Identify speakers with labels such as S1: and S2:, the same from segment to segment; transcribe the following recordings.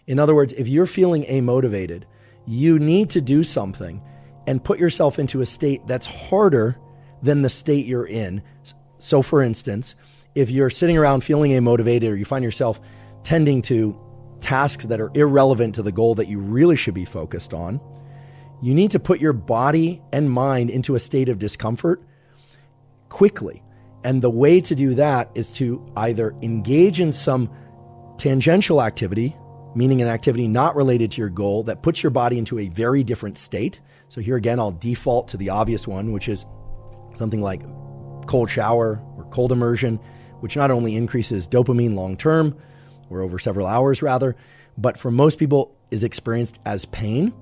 S1: In other words, if you're feeling amotivated, you need to do something and put yourself into a state that's harder than the state you're in. So for instance, if you're sitting around feeling amotivated, or you find yourself tending to tasks that are irrelevant to the goal that you really should be focused on, you need to put your body and mind into a state of discomfort quickly. And the way to do that is to either engage in some tangential activity, meaning an activity not related to your goal that puts your body into a very different state. So here again, I'll default to the obvious one, which is something like cold shower or cold immersion, which not only increases dopamine long-term, or over several hours rather, but for most people is experienced as pain.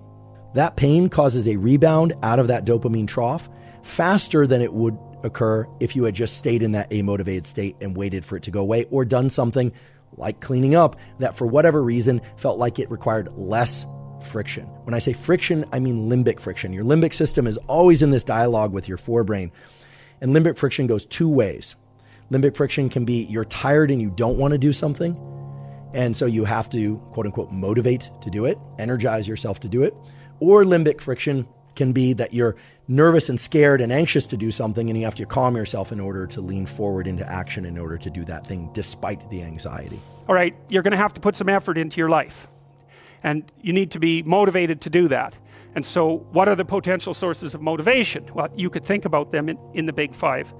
S1: That pain causes a rebound out of that dopamine trough faster than it would occur if you had just stayed in that amotivated state and waited for it to go away, or done something like cleaning up that for whatever reason felt like it required less friction. When I say friction, I mean limbic friction. Your limbic system is always in this dialogue with your forebrain. And limbic friction goes two ways. Limbic friction can be you're tired and you don't want to do something, and so you have to, quote unquote, motivate to do it, energize yourself to do it. Or limbic friction can be that you're nervous and scared and anxious to do something, and you have to calm yourself in order to lean forward into action in order to do that thing despite the anxiety.
S2: All right, you're going to have to put some effort into your life, and you need to be motivated to do that. And so what are the potential sources of motivation? Well, you could think about them in the big five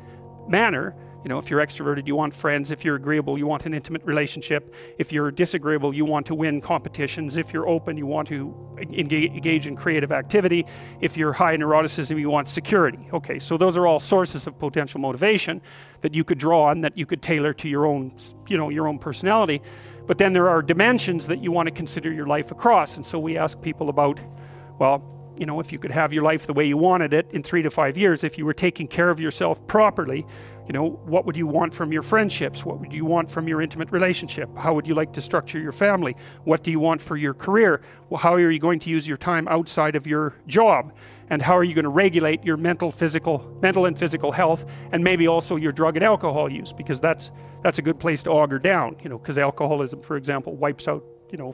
S2: manner. You know, if you're extroverted, you want friends. If you're agreeable, you want an intimate relationship. If you're disagreeable, you want to win competitions. If you're open, you want to engage in creative activity. If you're high in neuroticism, you want security. Okay, so those are all sources of potential motivation that you could draw on, that you could tailor to your own, your own personality. But then there are dimensions that you want to consider your life across. And so we ask people about, well, if you could have your life the way you wanted it in 3 to 5 years, if you were taking care of yourself properly, what would you want from your friendships? What would you want from your intimate relationship? How would you like to structure your family? What do you want for your career? Well, how are you going to use your time outside of your job? And how are you going to regulate your mental and physical health, and maybe also your drug and alcohol use? Because that's a good place to auger down, because alcoholism, for example, wipes out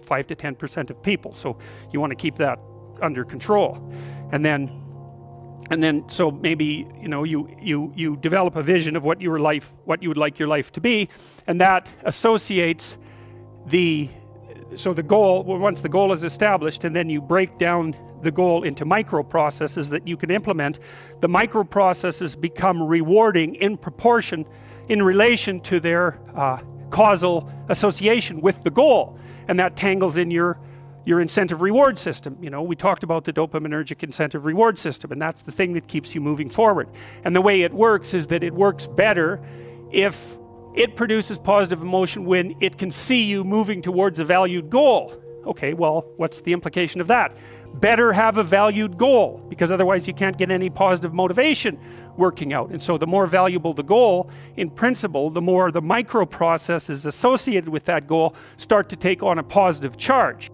S2: 5 to 10% of people. So you want to keep that under control. And then so maybe you develop a vision of what you would like your life to be, and that associates the goal. Once the goal is established, and then you break down the goal into micro processes that you can implement. The micro processes become rewarding in proportion, in relation to their causal association with the goal, and that tangles in your incentive reward system. We talked about the dopaminergic incentive reward system, and that's the thing that keeps you moving forward. And the way it works is that it works better if it produces positive emotion when it can see you moving towards a valued goal. Okay, well, what's the implication of that? Better have a valued goal, because otherwise you can't get any positive motivation working out. And so the more valuable the goal, in principle, the more the micro processes associated with that goal start to take on a positive charge.